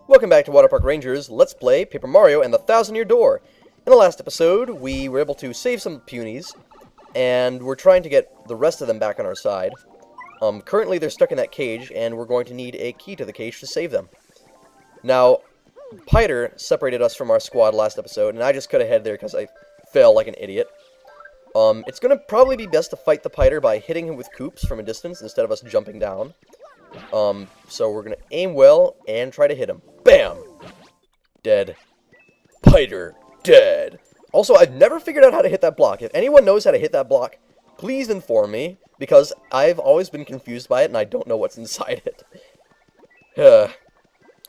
Welcome back to WaterparkRanger's Let's Play Paper Mario and the Thousand-Year Door. In the last episode, we were able to save some punies, and we're trying to get the rest of them back on our side. Currently they're stuck in that cage, and we're going to need a key to the cage to save them. Now, Piter separated us from our squad last episode, and I just could have headed there because I fell like an idiot. It's going to probably be best to fight the Piter by hitting him with coops from a distance instead of us jumping down. So we're going to aim well and try to hit him. Bam! Dead. Piter, dead. Also, I've never figured out how to hit that block. If anyone knows how to hit that block, please inform me, because I've always been confused by it and I don't know what's inside it.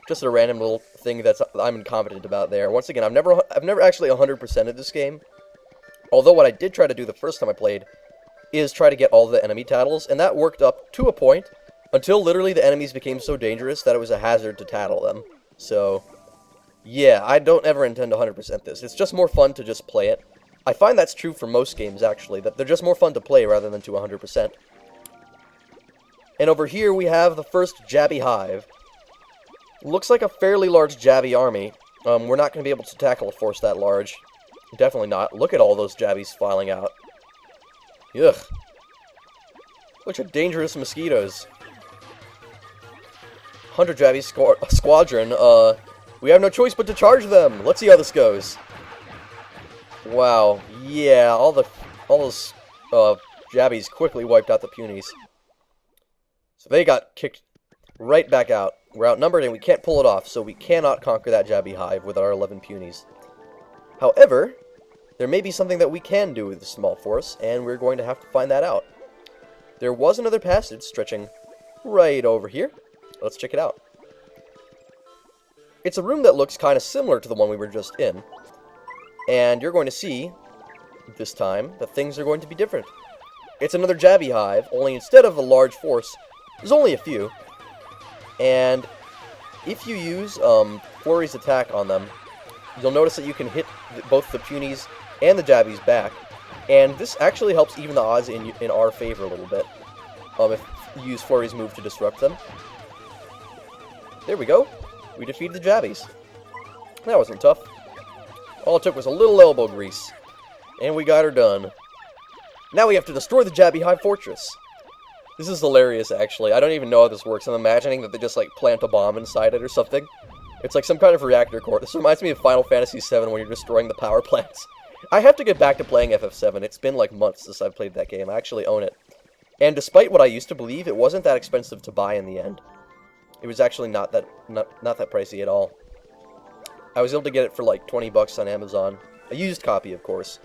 Just a random little thing I'm incompetent about there. Once again, I've never actually 100%ed this game. Although what I did try to do the first time I played is try to get all the enemy tattles, and that worked up to a point until literally the enemies became so dangerous that it was a hazard to tattle them. So, yeah, I don't ever intend to 100% this. It's just more fun to just play it. I find that's true for most games, actually, that they're just more fun to play rather than to 100%. And over here we have the first Jabby Hive. Looks like a fairly large Jabby army. We're not going to be able to tackle a force that large. Definitely not. Look at all those Jabbies filing out. Ugh. Bunch of dangerous mosquitoes. 100 Jabby squadron. We have no choice but to charge them. Let's see how this goes. Wow. Yeah, all those Jabbies quickly wiped out the punies. So they got kicked right back out. We're outnumbered and we can't pull it off, so we cannot conquer that Jabby Hive with our 11 punies. However, there may be something that we can do with a small force, and we're going to have to find that out. There was another passage stretching right over here. Let's check it out. It's a room that looks kind of similar to the one we were just in. And you're going to see, this time, that things are going to be different. It's another Jabby Hive, only instead of a large force, there's only a few. And if you use Flurry's attack on them, you'll notice that you can hit both the punies and the Jabbies back. And this actually helps even the odds in our favor a little bit. If you use Flurry's move to disrupt them. There we go. We defeated the Jabbies. That wasn't tough. All it took was a little elbow grease. And we got her done. Now we have to destroy the Jabby Hive Fortress. This is hilarious, actually. I don't even know how this works. I'm imagining that they just, like, plant a bomb inside it or something. It's like some kind of reactor core. This reminds me of Final Fantasy VII when you're destroying the power plants. I have to get back to playing FF7. It's been, like, months since I've played that game. I actually own it. And despite what I used to believe, it wasn't that expensive to buy in the end. It was actually not that pricey at all. I was able to get it for like 20 bucks on Amazon. A used copy, of course.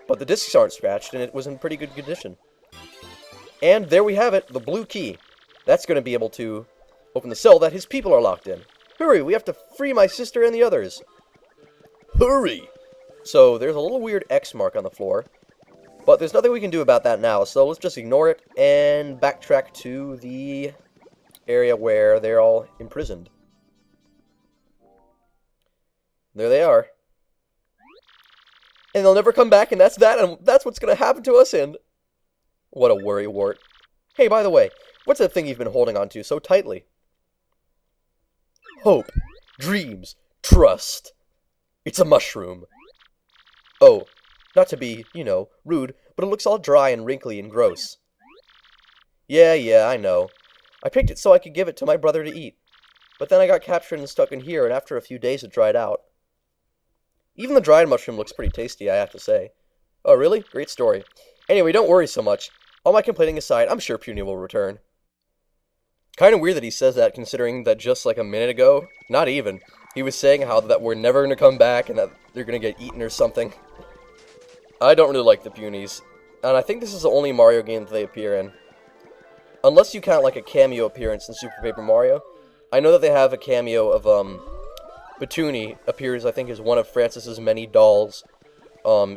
But the discs aren't scratched, and it was in pretty good condition. And there we have it, the blue key. That's going to be able to open the cell that his people are locked in. Hurry, we have to free my sister and the others. Hurry! So there's a little weird X mark on the floor. But there's nothing we can do about that now, so let's just ignore it and backtrack to the area where they're all imprisoned. There they are. And they'll never come back, and that's that, and that's what's going to happen to us, and what a worrywart. Hey, by the way, what's that thing you've been holding on to so tightly? Hope, dreams, trust. It's a mushroom. Oh, not to be, rude, but it looks all dry and wrinkly and gross. Yeah, I know. I picked it so I could give it to my brother to eat. But then I got captured and stuck in here, and after a few days it dried out. Even the dried mushroom looks pretty tasty, I have to say. Oh, really? Great story. Anyway, don't worry so much. All my complaining aside, I'm sure Puny will return. Kind of weird that he says that, considering that just like a minute ago, not even, he was saying how that we're never going to come back and that they're going to get eaten or something. I don't really like the Punies, and I think this is the only Mario game that they appear in. Unless you count like a cameo appearance in Super Paper Mario. I know that they have a cameo of, Batoonie appears, I think, as one of Francis's many dolls, in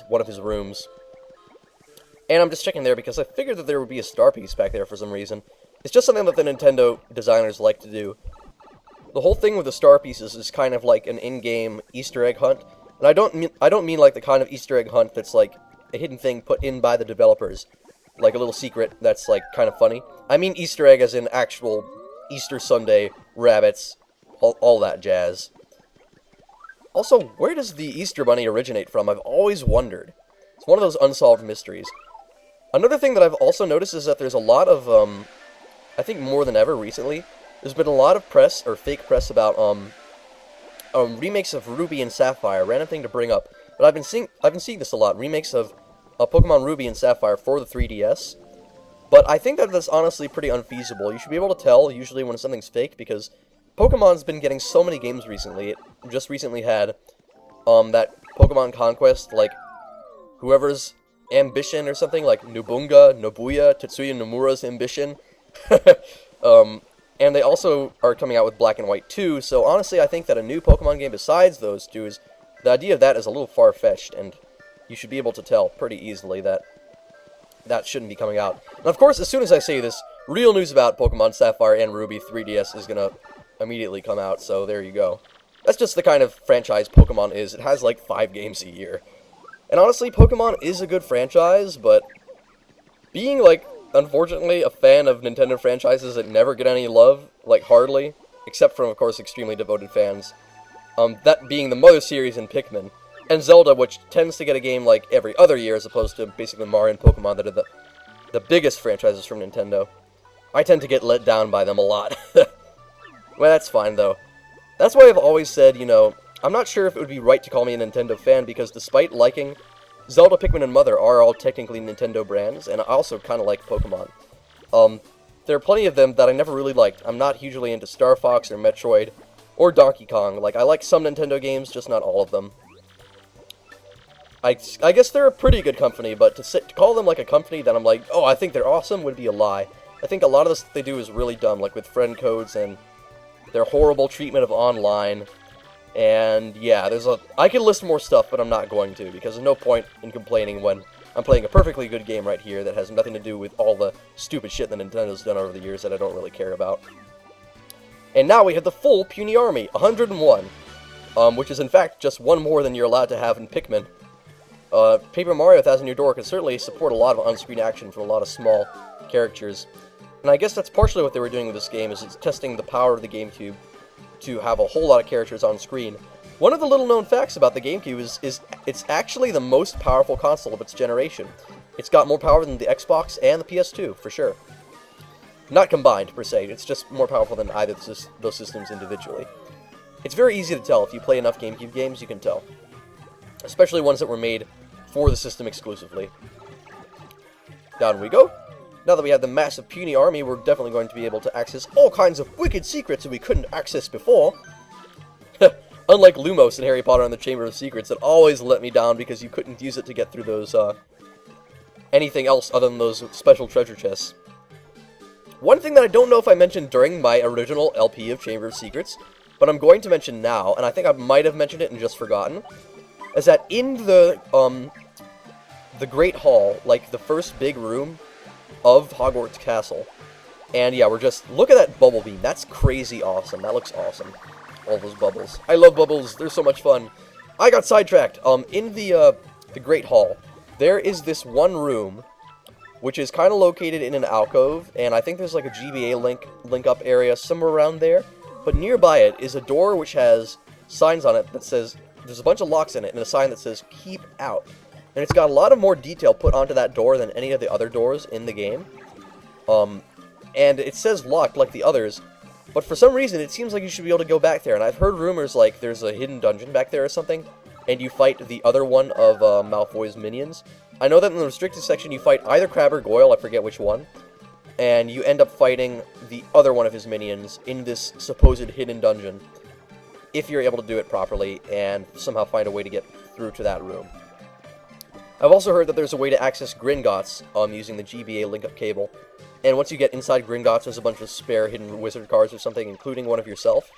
one of his rooms. And I'm just checking there because I figured that there would be a star piece back there for some reason. It's just something that the Nintendo designers like to do. The whole thing with the star pieces is kind of like an in-game Easter egg hunt. And I don't mean like the kind of Easter egg hunt that's like a hidden thing put in by the developers. Like a little secret that's like kind of funny. I mean Easter egg as in actual Easter Sunday rabbits all that jazz. Also, where does the Easter Bunny originate from? I've always wondered. It's one of those unsolved mysteries. Another thing that I've also noticed is that there's a lot of, I think more than ever recently, there's been a lot of press, or fake press, about, remakes of Ruby and Sapphire. Random thing to bring up. But I've been seeing this a lot. Remakes of Pokemon Ruby and Sapphire for the 3DS. But I think that that's honestly pretty unfeasible. You should be able to tell, usually, when something's fake, because Pokemon's been getting so many games recently. It just recently had, that Pokemon Conquest, like, whoever's Ambition or something, like Nobuya, Tetsuya Nomura's Ambition. And they also are coming out with Black and White 2, so honestly I think that a new Pokemon game besides those two is, the idea of that is a little far-fetched, and you should be able to tell pretty easily that that shouldn't be coming out. And of course, as soon as I say this, real news about Pokemon Sapphire and Ruby 3DS is gonna immediately come out, so there you go. That's just the kind of franchise Pokemon is. It has like 5 games a year. And honestly, Pokemon is a good franchise, but being, like, unfortunately a fan of Nintendo franchises that never get any love, like, hardly, except from, of course, extremely devoted fans, that being the Mother series and Pikmin, and Zelda, which tends to get a game, like, every other year, as opposed to basically Mario and Pokemon that are the biggest franchises from Nintendo. I tend to get let down by them a lot. Well, that's fine, though. That's why I've always said, you know, I'm not sure if it would be right to call me a Nintendo fan, because despite liking Zelda, Pikmin, and Mother are all technically Nintendo brands, and I also kind of like Pokemon. There are plenty of them that I never really liked. I'm not hugely into Star Fox or Metroid or Donkey Kong. Like, I like some Nintendo games, just not all of them. I guess they're a pretty good company, but to call them like a company that I'm like, oh, I think they're awesome, would be a lie. I think a lot of the stuff they do is really dumb, like with friend codes and their horrible treatment of online. And yeah, I could list more stuff, but I'm not going to, because there's no point in complaining when I'm playing a perfectly good game right here that has nothing to do with all the stupid shit that Nintendo's done over the years that I don't really care about. And now we have the full puny army, 101, which is in fact just one more than you're allowed to have in Pikmin. Paper Mario 1000 Year Door can certainly support a lot of on-screen action from a lot of small characters. And I guess that's partially what they were doing with this game, is it's testing the power of the GameCube to have a whole lot of characters on screen. One of the little-known facts about the GameCube is it's actually the most powerful console of its generation. It's got more power than the Xbox and the PS2, for sure. Not combined, per se. It's just more powerful than either of those systems individually. It's very easy to tell. If you play enough GameCube games, you can tell. Especially ones that were made for the system exclusively. Down we go. Now that we have the massive puny army, we're definitely going to be able to access all kinds of wicked secrets that we couldn't access before. Unlike Lumos in Harry Potter and the Chamber of Secrets, that always let me down because you couldn't use it to get through those, anything else other than those special treasure chests. One thing that I don't know if I mentioned during my original LP of Chamber of Secrets, but I'm going to mention now, and I think I might have mentioned it and just forgotten, is that in the Great Hall, like the first big room of Hogwarts Castle, and yeah, look at that bubble beam. That's crazy awesome. That looks awesome. All those bubbles. I love bubbles. They're so much fun. I got sidetracked. In the Great Hall, there is this one room, which is kind of located in an alcove, and I think there's like a GBA link-up area somewhere around there, but nearby it is a door which has signs on it that says, there's a bunch of locks in it, and a sign that says, keep out. And it's got a lot of more detail put onto that door than any of the other doors in the game. And it says locked like the others, but for some reason it seems like you should be able to go back there. And I've heard rumors like there's a hidden dungeon back there or something, and you fight the other one of Malfoy's minions. I know that in the restricted section you fight either Crab or Goyle, I forget which one, and you end up fighting the other one of his minions in this supposed hidden dungeon, if you're able to do it properly and somehow find a way to get through to that room. I've also heard that there's a way to access Gringotts using the GBA link-up cable, and once you get inside Gringotts, there's a bunch of spare hidden wizard cards or something, including one of yourself.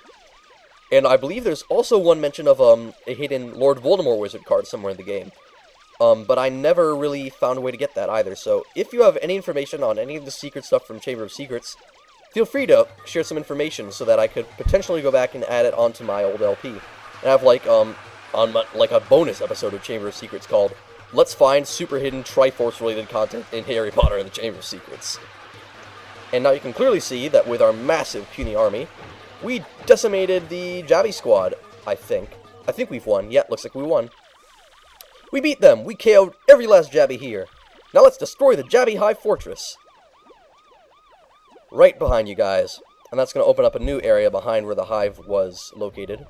And I believe there's also one mention of a hidden Lord Voldemort wizard card somewhere in the game. But I never really found a way to get that either, so if you have any information on any of the secret stuff from Chamber of Secrets, feel free to share some information so that I could potentially go back and add it onto my old LP. And have like a bonus episode of Chamber of Secrets called Let's Find Super Hidden Triforce related content in Harry Potter and the Chamber of Secrets. And now you can clearly see that with our massive puny army, We decimated the Jabby squad, I think. I think we've won. Yeah, looks like we won. We beat them. We KO'd every last Jabby here. Now let's destroy the Jabby Hive Fortress. Right behind you guys. And that's going to open up a new area behind where the hive was located.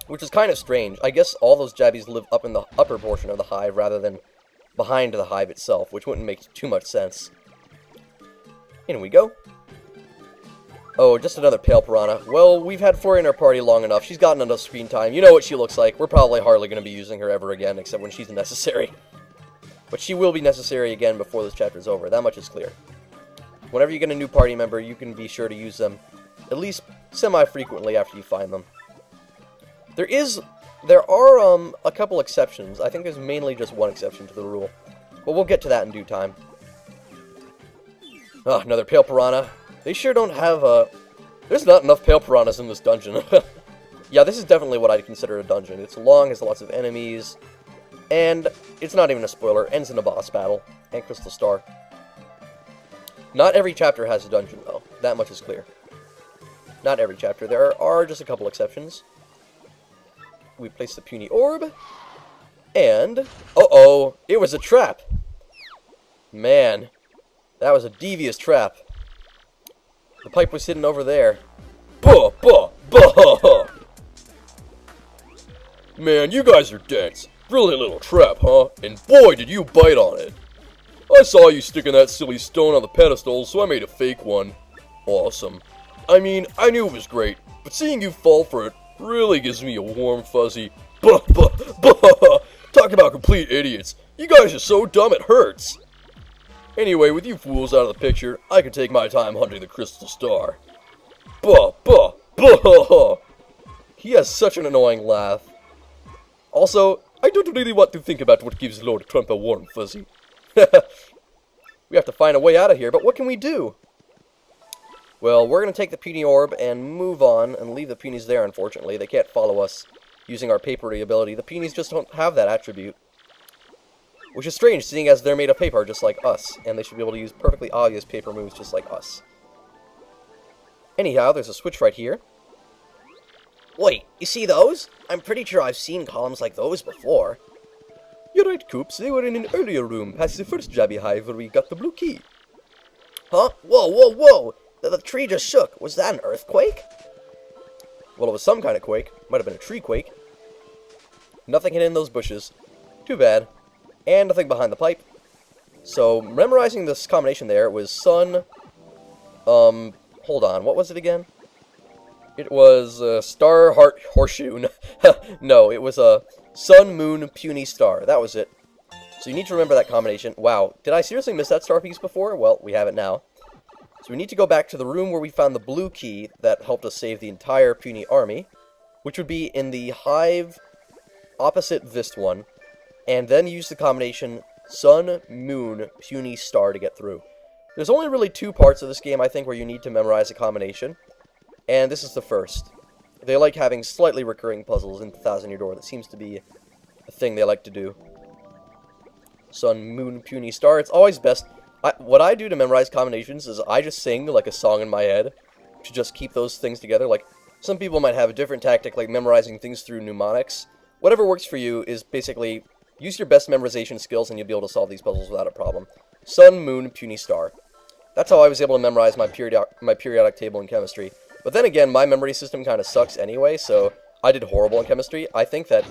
Which is kind of strange. I guess all those Jabbies live up in the upper portion of the hive rather than behind the hive itself, which wouldn't make too much sense. In we go. Oh, just another pale piranha. Well, we've had Flurry in our party long enough. She's gotten enough screen time. You know what she looks like. We're probably hardly going to be using her ever again, except when she's necessary. But she will be necessary again before this chapter is over. That much is clear. Whenever you get a new party member, you can be sure to use them at least semi-frequently after you find them. There are a couple exceptions. I think there's mainly just one exception to the rule. But we'll get to that in due time. Ah, another pale piranha. They sure don't have there's not enough pale piranhas in this dungeon. Yeah, this is definitely what I'd consider a dungeon. It's long, has lots of enemies, and it's not even a spoiler, ends in a boss battle, and Crystal Star. Not every chapter has a dungeon, though. That much is clear. Not every chapter. There are just a couple exceptions. We place the puny orb, and... uh-oh! It was a trap! Man, that was a devious trap. The pipe was hidden over there. Buh! Buh! Buh! Man, you guys are dense. Brilliant little trap, huh? And boy, did you bite on it. I saw you sticking that silly stone on the pedestal, so I made a fake one. Awesome. I mean, I knew it was great, but seeing you fall for it really gives me a warm fuzzy. Buh! Buh! Buh! Talk about complete idiots. You guys are so dumb it hurts. Anyway, with you fools out of the picture, I can take my time hunting the Crystal Star. Buh! Buh! Buh! He has such an annoying laugh. Also, I don't really want to think about what gives Lord Crump a warm fuzzy. We have to find a way out of here, but what can we do? Well, we're going to take the puny orb and move on and leave the punies there, unfortunately. They can't follow us using our papery ability. The punies just don't have that attribute. Which is strange, seeing as they're made of paper just like us, and they should be able to use perfectly obvious paper moves just like us. Anyhow, there's a switch right here. Wait, you see those? I'm pretty sure I've seen columns like those before. You're right, Coops. They were in an earlier room, past the first Jabby Hive where we got the blue key. Huh? Whoa, whoa, whoa! The tree just shook. Was that an earthquake? Well, it was some kind of quake. Might have been a tree quake. Nothing hidden in those bushes. Too bad. And nothing behind the pipe. So, memorizing this combination there was sun... hold on. What was it again? It was, star, heart, horseshoe. No, it was a sun, moon, puny, star. That was it. So you need to remember that combination. Wow, did I seriously miss that star piece before? Well, we have it now. So we need to go back to the room where we found the blue key that helped us save the entire puny army, which would be in the hive opposite this one, and then use the combination sun, moon, puny, star to get through. There's only really two parts of this game, I think, where you need to memorize a combination, and this is the first. They like having slightly recurring puzzles in Thousand Year Door. That seems to be a thing they like to do. Sun, moon, puny, star. It's always best. What I do to memorize combinations is I just sing like a song in my head to just keep those things together. Like, some people might have a different tactic, like memorizing things through mnemonics. Whatever works for you is basically use your best memorization skills and you'll be able to solve these puzzles without a problem. Sun, moon, puny, star. That's how I was able to memorize my periodic table in chemistry. But then again, my memory system kind of sucks anyway, so I did horrible in chemistry. I think that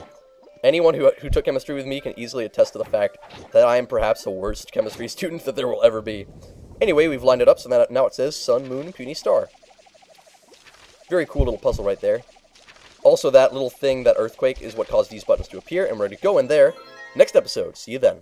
anyone who took chemistry with me can easily attest to the fact that I am perhaps the worst chemistry student that there will ever be. Anyway, we've lined it up so that now it says sun, moon, puny, star. Very cool little puzzle right there. Also, that little thing, that earthquake, is what caused these buttons to appear, and we're ready to go in there. Next episode. See you then.